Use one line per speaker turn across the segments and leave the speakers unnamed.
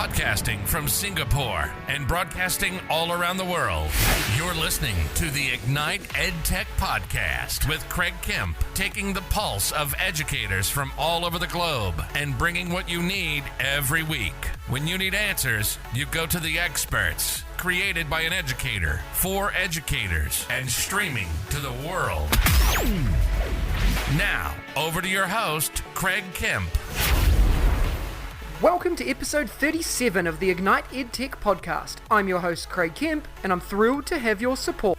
Podcasting from Singapore and broadcasting all around the world. You're listening to the Ignite EdTech Podcast with Craig Kemp, taking the pulse of educators from all over the globe and bringing what you need every week. When you need answers, you go to the experts. Created by an educator, for educators, and streaming to the world. Now, over to your host, Craig Kemp.
Welcome to episode 37 of the Ignite EdTech Podcast. I'm your host, Craig Kemp, and I'm thrilled to have your support.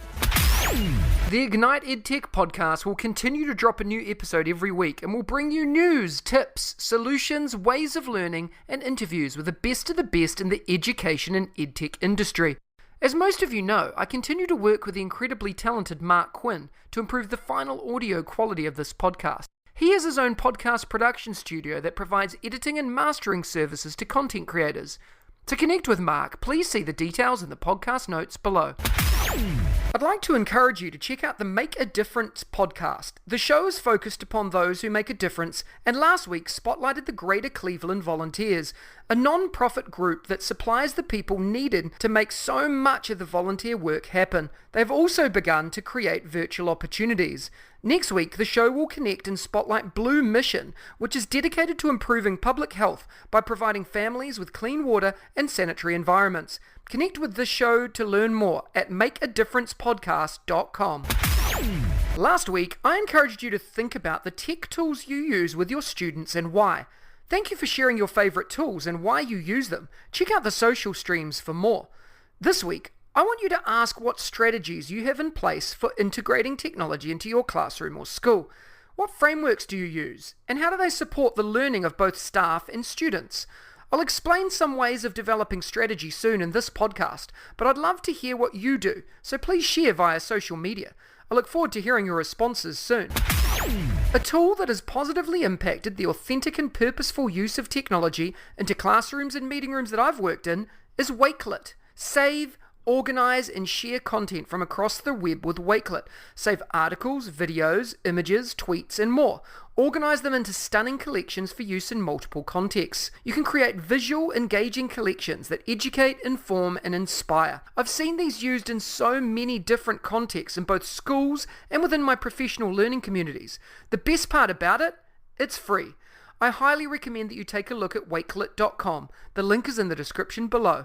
The Ignite EdTech Podcast will continue to drop a new episode every week and will bring you news, tips, solutions, ways of learning, and interviews with the best of the best in the education and EdTech industry. As most of you know, I continue to work with the incredibly talented Quinn to improve the final audio quality of this podcast. He has his own podcast production studio that provides editing and mastering services to content creators. To connect with Mark, please see the details in the podcast notes below. I'd like to encourage you to check out the Make a Difference podcast. The show is focused upon those who make a difference, and last week spotlighted the Greater Cleveland Volunteers, a non-profit group that supplies the people needed to make so much of the volunteer work happen. They've also begun to create virtual opportunities. Next week, the show will connect and spotlight Blue Mission, which is dedicated to improving public health by providing families with clean water and sanitary environments. Connect with the show to learn more at makeadifferencepodcast.com. Last week, I encouraged you to think about the tech tools you use with your students and why. Thank you for sharing your favorite tools and why you use them. Check out the social streams for more. This week, I want you to ask what strategies you have in place for integrating technology into your classroom or school. What frameworks do you use, and how do they support the learning of both staff and students? I'll explain some ways of developing strategy soon in this podcast, but I'd love to hear what you do, so please share via social media. I look forward to hearing your responses soon. A tool that has positively impacted the authentic and purposeful use of technology into classrooms and meeting rooms that I've worked in is Wakelet. Save, organize, and share content from across the web with Wakelet. Save articles, videos, images, tweets, and more. Organize them into stunning collections for use in multiple contexts. You can create visual, engaging collections that educate, inform, and inspire. I've seen these used in so many different contexts in both schools and within my professional learning communities. The best part about it, it's free. I highly recommend that you take a look at wakelet.com. The link is in the description below.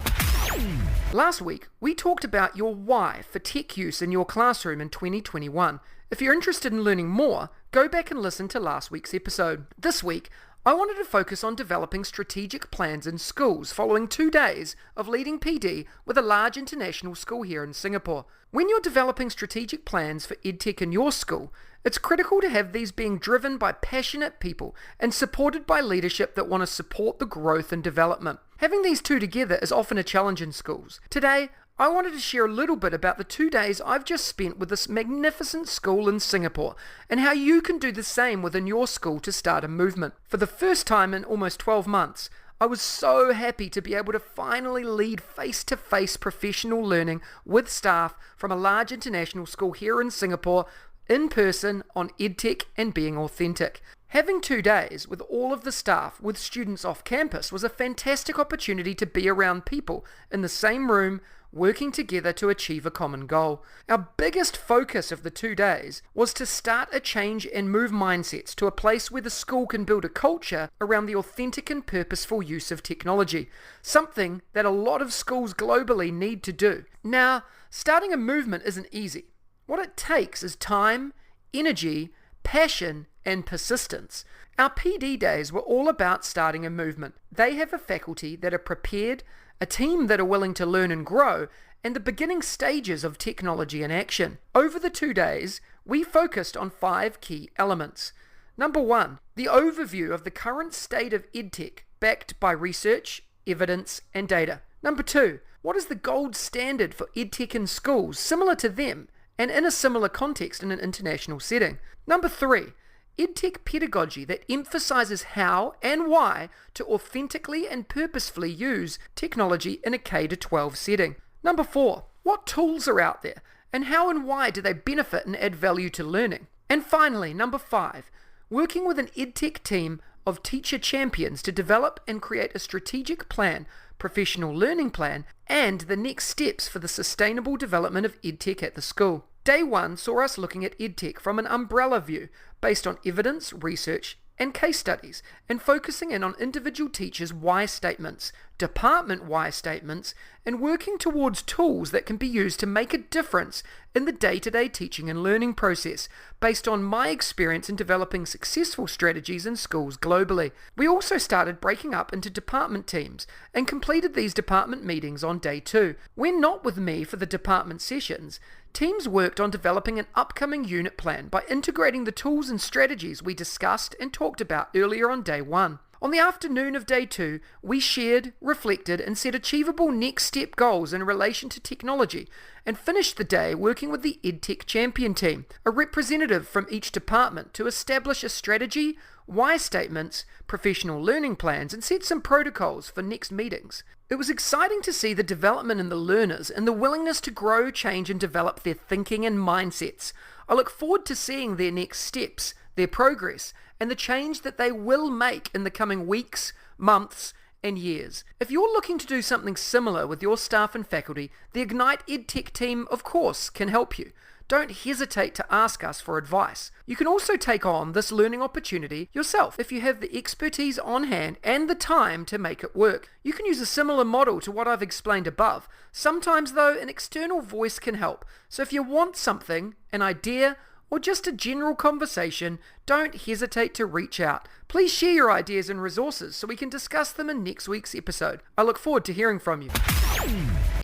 Last week, we talked about your why for tech use in your classroom in 2021. If you're interested in learning more, go back and listen to last week's episode. This week, I wanted to focus on developing strategic plans in schools following 2 days of leading PD with a large international school here in Singapore. When you're developing strategic plans for EdTech in your school, it's critical to have these being driven by passionate people and supported by leadership that want to support the growth and development. Having these two together is often a challenge in schools. Today, I wanted to share a little bit about the 2 days I've just spent with this magnificent school in Singapore and how you can do the same within your school to start a movement. For the first time in almost 12 months, I was so happy to be able to finally lead face-to-face professional learning with staff from a large international school here in Singapore in person on EdTech and being authentic. Having 2 days with all of the staff with students off campus was a fantastic opportunity to be around people in the same room, working together to achieve a common goal. Our biggest focus of the 2 days was to start a change and move mindsets to a place where the school can build a culture around the authentic and purposeful use of technology, something that a lot of schools globally need to do. Now, starting a movement isn't easy. What it takes is time, energy, passion, and persistence. Our PD days were all about starting a movement. They have a faculty that are prepared, a team that are willing to learn and grow, and the beginning stages of technology in action. Over the 2 days, we focused on 5 key elements. Number 1, the overview of the current state of EdTech, backed by research, evidence, and data. Number 2, what is the gold standard for EdTech in schools, similar to them, and in a similar context in an international setting? Number 3, EdTech pedagogy that emphasizes how and why to authentically and purposefully use technology in a K-12 setting. Number 4, what tools are out there and how and why do they benefit and add value to learning? And finally, number 5, working with an EdTech team of teacher champions to develop and create a strategic plan, professional learning plan, and the next steps for the sustainable development of EdTech at the school. Day 1 saw us looking at EdTech from an umbrella view based on evidence, research, and case studies, and focusing in on individual teachers' why statements, department why statements, and working towards tools that can be used to make a difference in the day-to-day teaching and learning process, based on my experience in developing successful strategies in schools globally. We also started breaking up into department teams, and completed these department meetings on day 2. When not with me for the department sessions, teams worked on developing an upcoming unit plan by integrating the tools and strategies we discussed and talked about earlier on day 1. On the afternoon of day 2, we shared, reflected, and set achievable next step goals in relation to technology, and finished the day working with the EdTech Champion team, a representative from each department, to establish a strategy, why statements, professional learning plans, and set some protocols for next meetings. It was exciting to see the development in the learners and the willingness to grow, change, and develop their thinking and mindsets. I look forward to seeing their next steps, their progress, and the change that they will make in the coming weeks, months, and years. If you're looking to do something similar with your staff and faculty, the Ignite EdTech team, of course, can help you. Don't hesitate to ask us for advice. You can also take on this learning opportunity yourself if you have the expertise on hand and the time to make it work. You can use a similar model to what I've explained above. Sometimes, though, an external voice can help. So if you want something, an idea, or just a general conversation, don't hesitate to reach out. Please share your ideas and resources so we can discuss them in next week's episode. I look forward to hearing from you.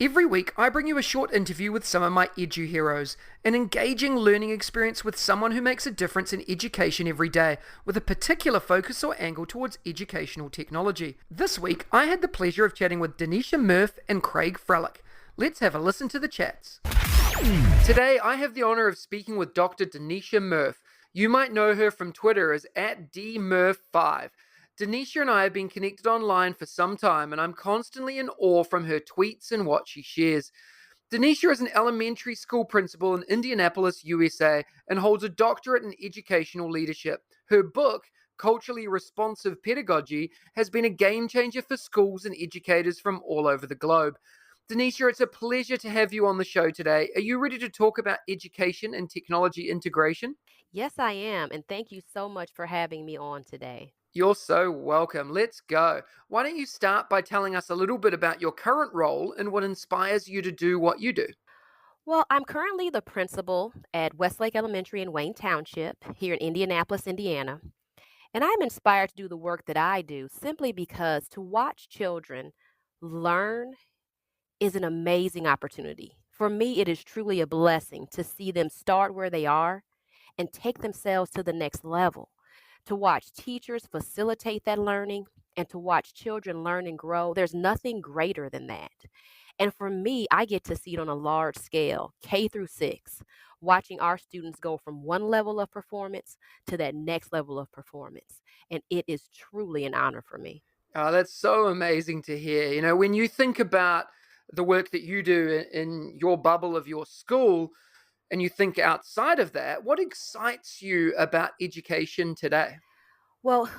Every week, I bring you a short interview with some of my edu heroes, an engaging learning experience with someone who makes a difference in education every day, with a particular focus or angle towards educational technology. This week, I had the pleasure of chatting with Dennisha Murff and Craig Frehlich. Let's have a listen to the chats. Today, I have the honor of speaking with Dr. Dennisha Murff. You might know her from Twitter as @DMurff5. Dennisha and I have been connected online for some time, and I'm constantly in awe from her tweets and what she shares. Dennisha is an elementary school principal in Indianapolis, USA, and holds a doctorate in educational leadership. Her book, Culturally Responsive Pedagogy, has been a game changer for schools and educators from all over the globe. Dennisha, it's a pleasure to have you on the show today. Are you ready to talk about education and technology integration?
Yes, I am, and thank you so much for having me on today.
You're so welcome. Let's go. Why don't you start by telling us a little bit about your current role and what inspires you to do what you do?
Well, I'm currently the principal at Westlake Elementary in Wayne Township here in Indianapolis, Indiana. And I'm inspired to do the work that I do simply because to watch children learn is an amazing opportunity. For me, it is truly a blessing to see them start where they are and take themselves to the next level. To watch teachers facilitate that learning and to watch children learn and grow, there's nothing greater than that. And for me, I get to see it on a large scale, K through 6, watching our students go from one level of performance to that next level of performance. And it is truly an honor for me.
Oh, that's so amazing to hear. You know, when you think about the work that you do in your bubble of your school, and you think outside of that, what excites you about education today?
Well,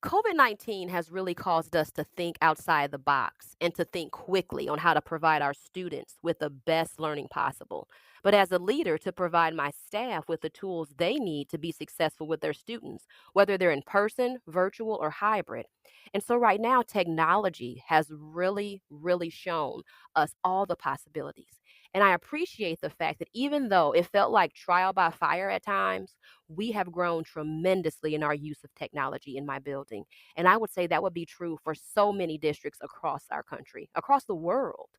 COVID-19 has really caused us to think outside the box and to think quickly on how to provide our students with the best learning possible. But as a leader, to provide my staff with the tools they need to be successful with their students, whether they're in person, virtual, or hybrid. And so right now, technology has really shown us all the possibilities. And I appreciate the fact that even though it felt like trial by fire at times, we have grown tremendously in our use of technology in my building. And I would say that would be true for so many districts across our country, across the world.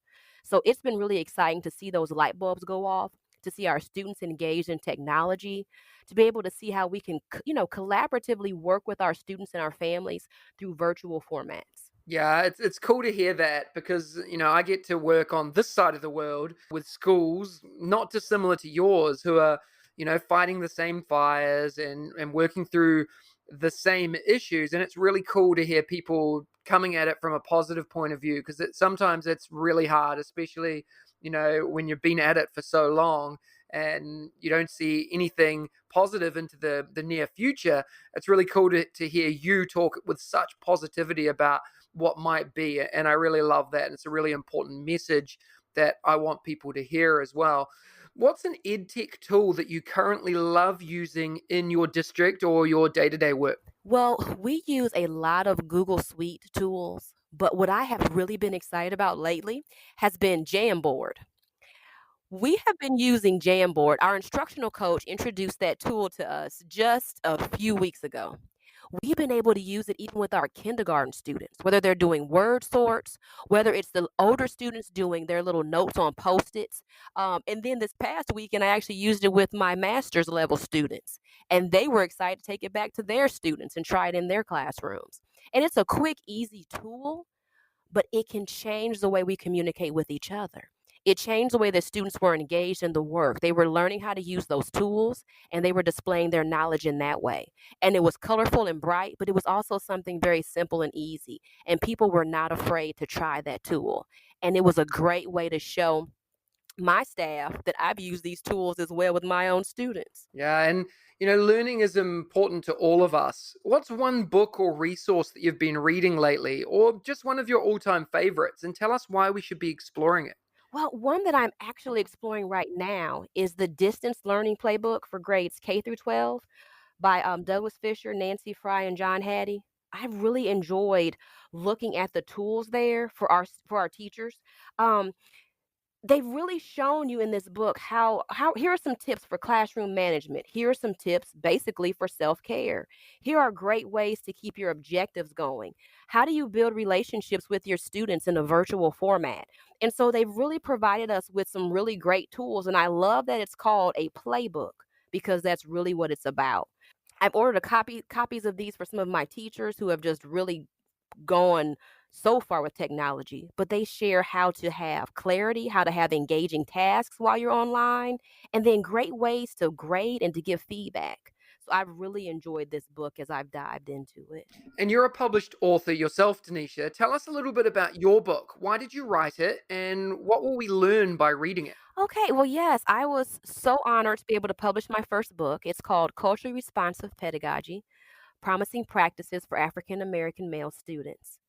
So it's been really exciting to see those light bulbs go off, to see our students engaged in technology, to be able to see how we can, collaboratively work with our students and our families through virtual formats.
Yeah, it's cool to hear that because, I get to work on this side of the world with schools not dissimilar to yours who are, fighting the same fires and working through the same issues. And it's really cool to hear people coming at it from a positive point of view because sometimes it's really hard, especially, when you've been at it for so long and you don't see anything positive into the near future, it's really cool to hear you talk with such positivity about what might be. And I really love that. And it's a really important message that I want people to hear as well. What's an EdTech tool that you currently love using in your district or your day-to-day work?
Well, we use a lot of Google Suite tools, but what I have really been excited about lately has been Jamboard. We have been using Jamboard. Our instructional coach introduced that tool to us just a few weeks ago. We've been able to use it even with our kindergarten students, whether they're doing word sorts, whether it's the older students doing their little notes on Post-its. And then this past weekend, I actually used it with my master's level students, and they were excited to take it back to their students and try it in their classrooms. And it's a quick, easy tool, but it can change the way we communicate with each other. It changed the way that students were engaged in the work. They were learning how to use those tools, and they were displaying their knowledge in that way. And it was colorful and bright, but it was also something very simple and easy. And people were not afraid to try that tool. And it was a great way to show my staff that I've used these tools as well with my own students.
Yeah, and learning is important to all of us. What's one book or resource that you've been reading lately, or just one of your all-time favorites? And tell us why we should be exploring it.
Well, one that I'm actually exploring right now is the Distance Learning Playbook for grades K through 12 by Douglas Fisher, Nancy Fry, and John Hattie. I've really enjoyed looking at the tools there for our teachers. Um, they've really shown you in this book how here are some tips for classroom management. Here are some tips basically for self-care. Here are great ways to keep your objectives going. How do you build relationships with your students in a virtual format? And so they've really provided us with some really great tools, and I love that it's called a playbook because that's really what it's about. I've ordered copies of these for some of my teachers who have just really gone so far with technology, but they share how to have clarity, how to have engaging tasks while you're online, and then great ways to grade and to give feedback. So I've really enjoyed this book as I've dived into it.
And you're a published author yourself, Dennisha. Tell us a little bit about your book. Why did you write it, and what will we learn by reading it?
Okay, well, yes, I was so honored to be able to publish my first book. It's called Culturally Responsive Pedagogy: Promising Practices for African American Male Students.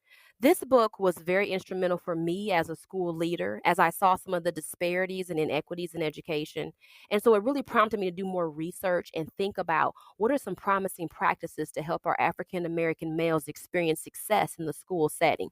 This book was very instrumental for me as a school leader, as I saw some of the disparities and inequities in education. And so it really prompted me to do more research and think about what are some promising practices to help our African American males experience success in the school setting.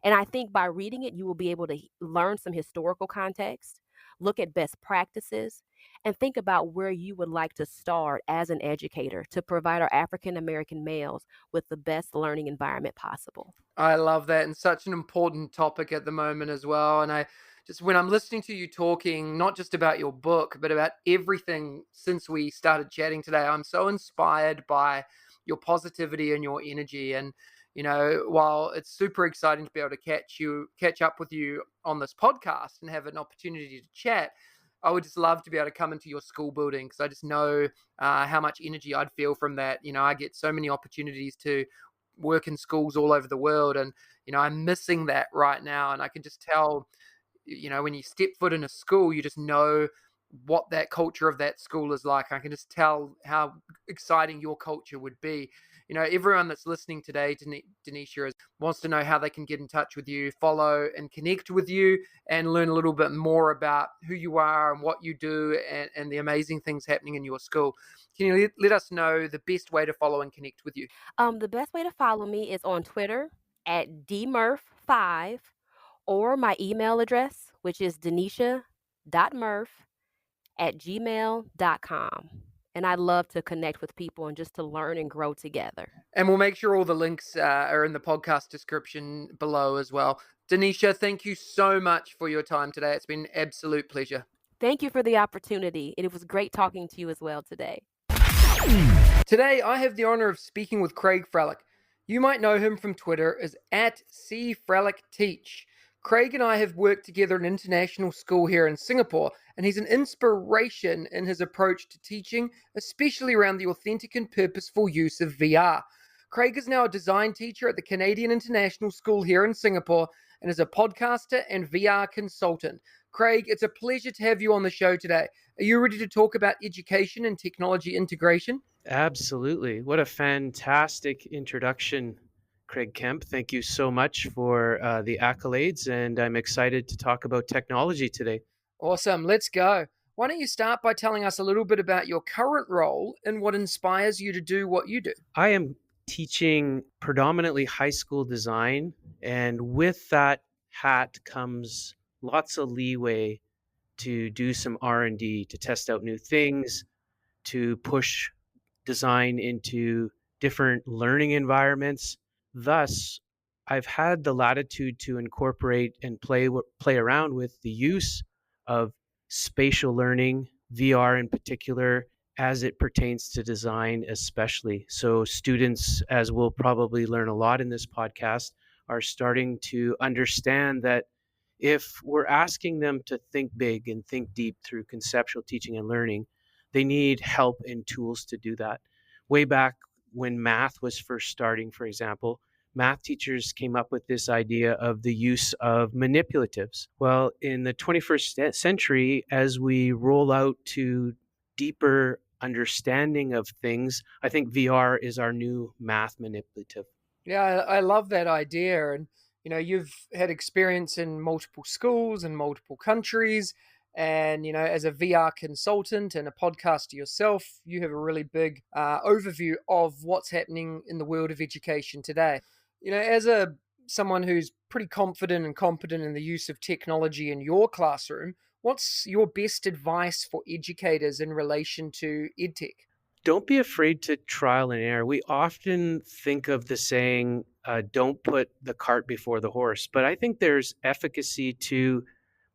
And I think by reading it, you will be able to learn some historical context, look at best practices, and think about where you would like to start as an educator to provide our African American males with the best learning environment possible.
I love that, and such an important topic at the moment as well. And when I'm listening to you talking, not just about your book, but about everything since we started chatting today, I'm so inspired by your positivity and your energy. And while it's super exciting to be able to catch up with you on this podcast and have an opportunity to chat, I would just love to be able to come into your school building, because I just know how much energy I'd feel from that. I get so many opportunities to work in schools all over the world, and I'm missing that right now. And I can just tell, when you step foot in a school, you just know what that culture of that school is like. I can just tell how exciting your culture would be. Everyone that's listening today, Dennisha, wants to know how they can get in touch with you, follow and connect with you, and learn a little bit more about who you are and what you do, and the amazing things happening in your school. Can you let us know the best way to follow and connect with you?
The best way to follow me is on Twitter at dmurff5, or my email address, which is denisha.murff@gmail.com. And I love to connect with people and just to learn and grow together.
And we'll make sure all the links are in the podcast description below as well. Dennisha, thank you so much for your time today. It's been an absolute pleasure.
Thank you for the opportunity. And it was great talking to you as well today.
Today, I have the honor of speaking with Craig Frehlich. You might know him from Twitter as @CFrehlichTeach. Craig and I have worked together in an international school here in Singapore, and he's an inspiration in his approach to teaching, especially around the authentic and purposeful use of VR. Craig is now a design teacher at the Canadian International School here in Singapore and is a podcaster and VR consultant. Craig, it's a pleasure to have you on the show today. Are you ready to talk about education and technology integration?
Absolutely. What a fantastic introduction, Craig Kemp. Thank you so much for the accolades, and I'm excited to talk about technology today.
Awesome, let's go. Why don't you start by telling us a little bit about your current role and what inspires you to do what you do?
I am teaching predominantly high school design, and with that hat comes lots of leeway to do some R&D, to test out new things, to push design into different learning environments. Thus, I've had the latitude to incorporate and play around with the use of spatial learning, VR in particular, as it pertains to design especially. So students, as we'll probably learn a lot in this podcast, are starting to understand that if we're asking them to think big and think deep through conceptual teaching and learning, they need help and tools to do that. Way back when math was first starting, for example, math teachers came up with this idea of the use of manipulatives. Well, in the 21st century, as we roll out to deeper understanding of things, I think VR is our new math manipulative.
Yeah, I love that idea. And, you've had experience in multiple schools and multiple countries. And, as a VR consultant and a podcaster yourself, you have a really big overview of what's happening in the world of education today. As someone who's pretty confident and competent in the use of technology in your classroom, what's your best advice for educators in relation to EdTech?
Don't be afraid to trial and error. We often think of the saying, don't put the cart before the horse. But I think there's efficacy to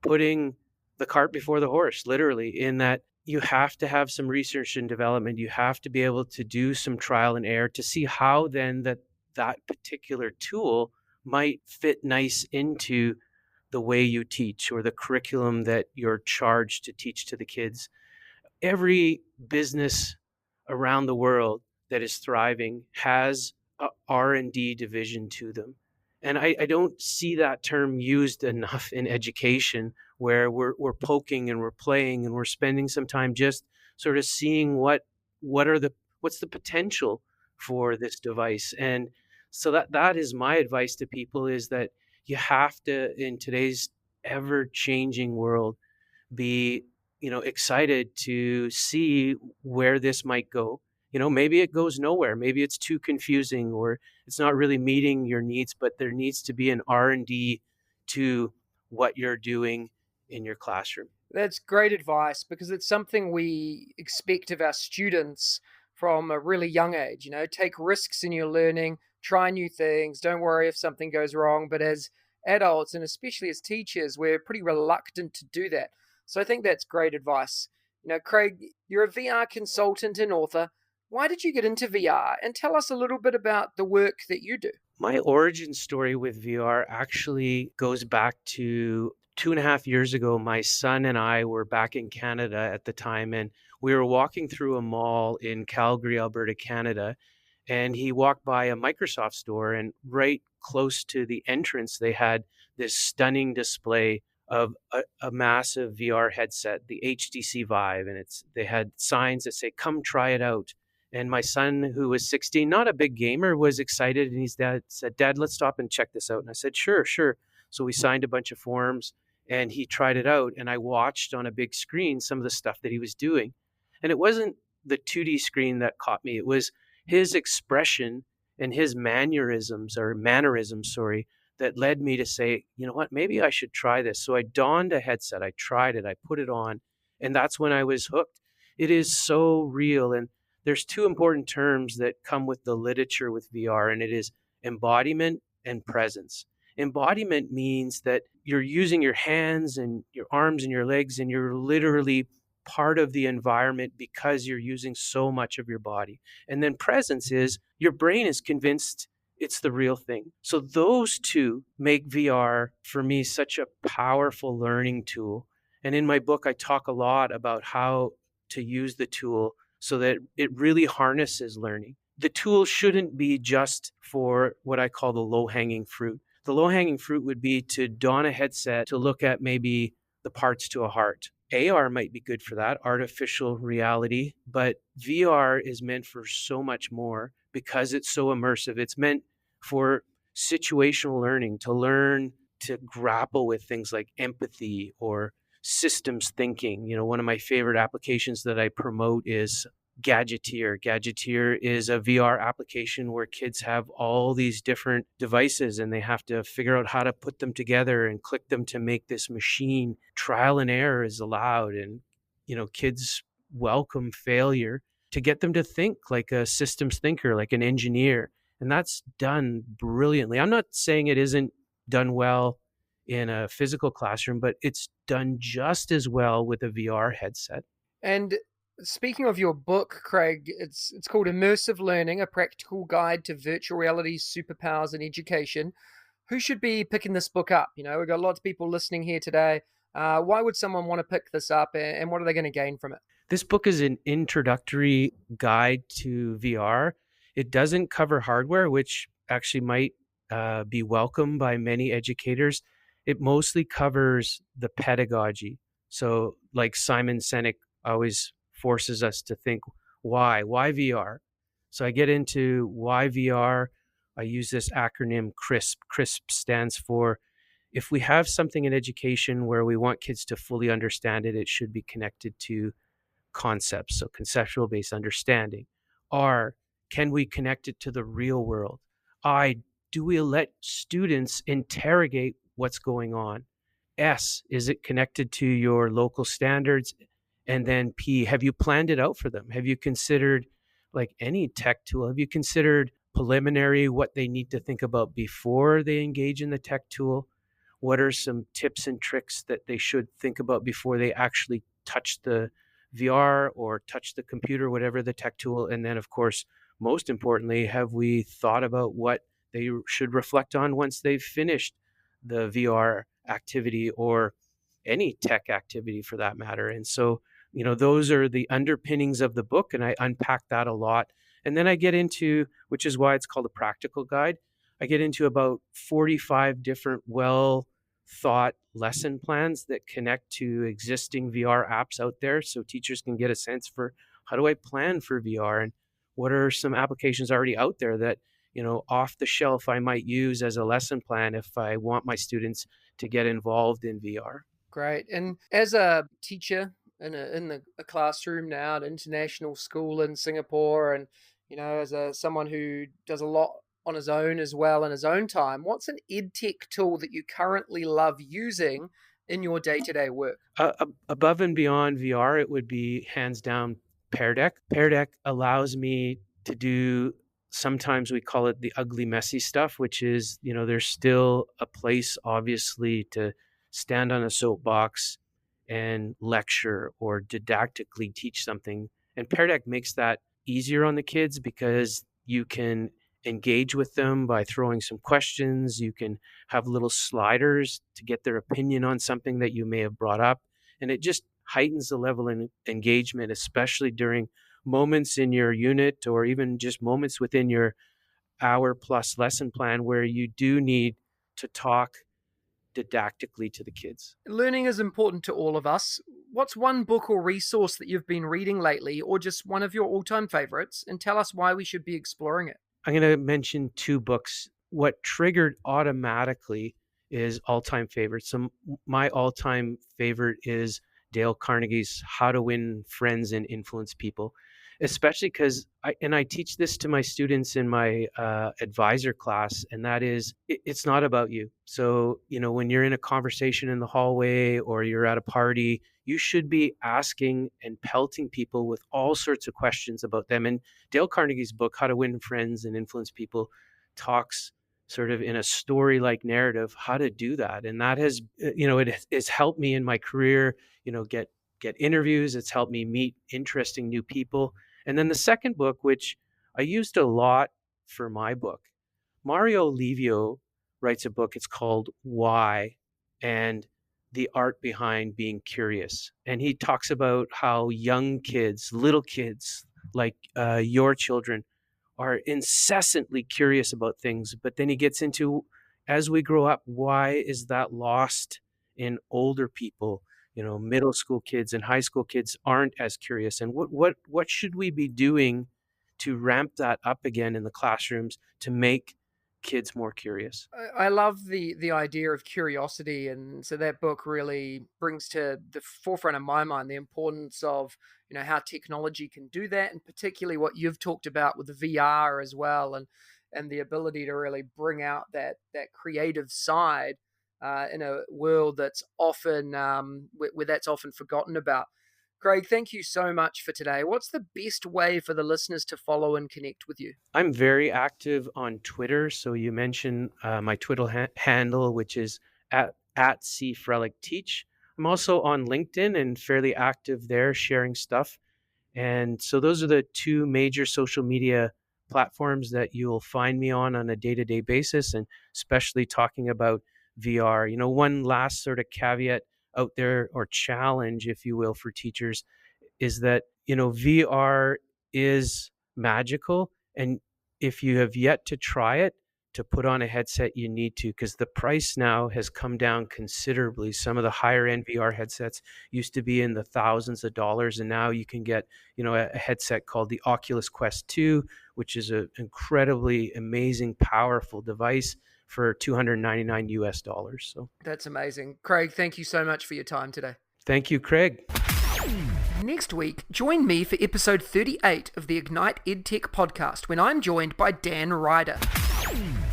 putting the cart before the horse, literally, in that you have to have some research and development. You have to be able to do some trial and error to see how then that particular tool might fit nice into the way you teach or the curriculum that you're charged to teach to the kids. Every business around the world that is thriving has a R&D division to them. And I don't see that term used enough in education, where we're poking and we're playing and we're spending some time just sort of seeing what's the potential for this device. And so that is my advice to people, is that you have to, in today's ever-changing world, be excited to see where this might go. Maybe it goes nowhere. Maybe it's too confusing, or it's not really meeting your needs, but there needs to be an R&D to what you're doing in your classroom.
That's great advice, because it's something we expect of our students from a really young age. Take risks in your learning, try new things, don't worry if something goes wrong. But as adults, and especially as teachers, we're pretty reluctant to do that. So I think that's great advice. Craig, you're a VR consultant and author. Why did you get into VR? And tell us a little bit about the work that you do.
My origin story with VR actually goes back to 2.5 years ago. My son and I were back in Canada at the time, and we were walking through a mall in Calgary, Alberta, Canada, and he walked by a Microsoft store, and right close to the entrance, they had this stunning display of a massive VR headset, the HTC Vive, and they had signs that say, "Come try it out." And my son, who was 16, not a big gamer, was excited, and his dad said, "Dad, let's stop and check this out." And I said, sure. So we signed a bunch of forms, and he tried it out, and I watched on a big screen some of the stuff that he was doing. And it wasn't the 2D screen that caught me. It was his expression and his mannerisms, that led me to say, you know what, maybe I should try this. So I donned a headset, I tried it, I put it on, and that's when I was hooked. It is so real. And there's two important terms that come with the literature with VR, and it is embodiment and presence. Embodiment means that you're using your hands and your arms and your legs, and you're literally part of the environment because you're using so much of your body. And then presence is your brain is convinced it's the real thing. So those two make VR, for me, such a powerful learning tool. And in my book, I talk a lot about how to use the tool so that it really harnesses learning. The tool shouldn't be just for what I call the low-hanging fruit. The low-hanging fruit would be to don a headset to look at maybe the parts to a heart. AR might be good for that, artificial reality, but VR is meant for so much more because it's so immersive. It's meant for situational learning, to learn to grapple with things like empathy or systems thinking. One of my favorite applications that I promote is Gadgeteer. Gadgeteer is a VR application where kids have all these different devices and they have to figure out how to put them together and click them to make this machine. Trial and error is allowed, and kids welcome failure to get them to think like a systems thinker, like an engineer. And that's done brilliantly. I'm not saying it isn't done well in a physical classroom, but it's done just as well with a VR headset.
And speaking of your book, Craig, it's called Immersive Learning, a practical guide to virtual reality's superpowers in education. Who should be picking this book up? We've got lots of people listening here today. Why would someone want to pick this up, and what are they going to gain from it?
This book is an introductory guide to VR. It doesn't cover hardware, which actually might be welcome by many educators. It mostly covers the pedagogy. So like Simon Sinek always forces us to think, why VR? So I get into why VR. I use this acronym CRISP. CRISP stands for, if we have something in education where we want kids to fully understand it, it should be connected to concepts, so conceptual based understanding. R, can we connect it to the real world? I, do we let students interrogate what's going on? S, is it connected to your local standards? And then P, have you planned it out for them? Have you considered, like any tech tool, have you considered preliminary what they need to think about before they engage in the tech tool? What are some tips and tricks that they should think about before they actually touch the VR or touch the computer, whatever the tech tool? And then, of course, most importantly, have we thought about what they should reflect on once they've finished the VR activity or any tech activity for that matter? And so, those are the underpinnings of the book, and I unpack that a lot. And then I get into, which is why it's called a practical guide, I get into about 45 different well-thought lesson plans that connect to existing VR apps out there, so teachers can get a sense for, how do I plan for VR, and what are some applications already out there that, off the shelf I might use as a lesson plan if I want my students to get involved in VR.
Great. And as a teacher in a classroom now at an international school in Singapore, and as someone who does a lot on his own as well in his own time, what's an EdTech tool that you currently love using in your day-to-day work?
Above and beyond VR, it would be hands down Peardeck. Peardeck allows me to do, sometimes we call it the ugly, messy stuff, which is, there's still a place, obviously, to stand on a soapbox and lecture or didactically teach something. And Peardeck makes that easier on the kids because you can engage with them by throwing some questions. You can have little sliders to get their opinion on something that you may have brought up. And it just heightens the level of engagement, especially during moments in your unit or even just moments within your hour-plus lesson plan where you do need to talk didactically to the kids.
Learning is important to all of us. What's one book or resource that you've been reading lately, or just one of your all-time favorites, and tell us why we should be exploring it?
I'm going to mention two books. What triggered automatically is all-time favorites. So my all-time favorite is Dale Carnegie's How to Win Friends and Influence People, especially because I teach this to my students in my advisor class, and that is, it's not about you. So, when you're in a conversation in the hallway or you're at a party, you should be asking and pelting people with all sorts of questions about them. And Dale Carnegie's book, How to Win Friends and Influence People, talks sort of in a story-like narrative how to do that. And that has, it has helped me in my career, get interviews. It's helped me meet interesting new people. And then the second book, which I used a lot for my book, Mario Livio writes a book. It's called Why, and the art behind being curious. And he talks about how young kids, little kids, like your children, are incessantly curious about things. But then he gets into, as we grow up, why is that lost in older people? middle school kids and high school kids aren't as curious. And what should we be doing to ramp that up again in the classrooms to make kids more curious?
I love the idea of curiosity, and so that book really brings to the forefront of my mind the importance of how technology can do that, and particularly what you've talked about with the VR as well, and the ability to really bring out that creative side in a world that's often where that's often forgotten about. Craig, thank you so much for today. What's the best way for the listeners to follow and connect with you?
I'm very active on Twitter. So you mentioned my Twitter handle, which is at @CFrehlichTeach. I'm also on LinkedIn and fairly active there, sharing stuff. And so those are the two major social media platforms that you'll find me on a day-to-day basis, and especially talking about VR. One last sort of caveat out there, or challenge, if you will, for teachers, is that, VR is magical. And if you have yet to try it, to put on a headset, you need to, because the price now has come down considerably. Some of the higher end VR headsets used to be in the thousands of dollars, and now you can get, a headset called the Oculus Quest 2, which is an incredibly amazing, powerful device for $299 US. So
that's amazing. Craig, thank you so much for your time today.
Thank you, Craig.
Next week, join me for episode 38 of the Ignite EdTech Podcast, when I'm joined by Dan Ryder.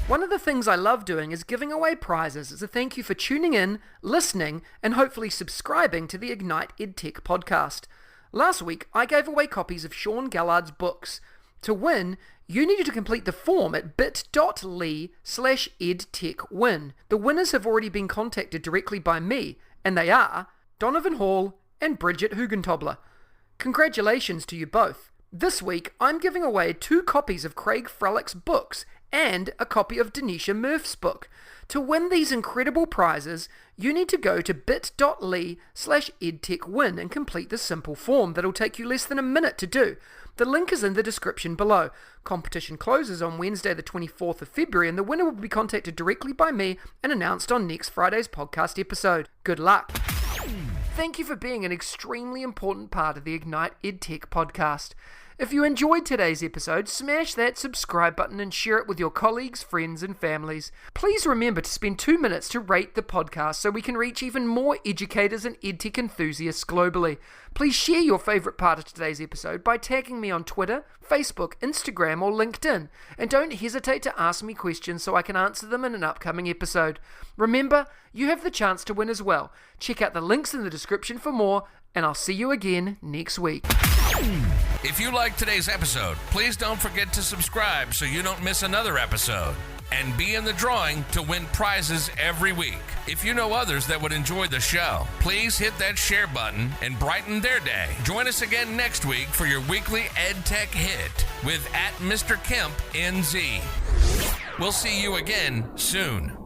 One of the things I love doing is giving away prizes as a thank you for tuning in, listening, and hopefully subscribing to the Ignite EdTech Podcast. Last week, I gave away copies of Sean Gaillard's books. To win, you needed to complete the form at bit.ly/edtechwin. The winners have already been contacted directly by me, and they are Donovan Hall and Bridget Hugentobler. Congratulations to you both. This week, I'm giving away 2 copies of Craig Frehlich's books and a copy of Dennisha Murff's book. To win these incredible prizes, you need to go to bit.ly/edtechwin and complete the simple form that'll take you less than a minute to do. The link is in the description below. Competition closes on Wednesday the 24th of February, and the winner will be contacted directly by me and announced on next Friday's podcast episode. Good luck. Thank you for being an extremely important part of the Ignite EdTech podcast. If you enjoyed today's episode, smash that subscribe button and share it with your colleagues, friends, and families. Please remember to spend 2 minutes to rate the podcast so we can reach even more educators and EdTech enthusiasts globally. Please share your favorite part of today's episode by tagging me on Twitter, Facebook, Instagram, or LinkedIn. And don't hesitate to ask me questions so I can answer them in an upcoming episode. Remember, you have the chance to win as well. Check out the links in the description for more, and I'll see you again next week.
If you liked today's episode, please don't forget to subscribe so you don't miss another episode. And be in the drawing to win prizes every week. If you know others that would enjoy the show, please hit that share button and brighten their day. Join us again next week for your weekly EdTech hit with @Mr. Kemp NZ. We'll see you again soon.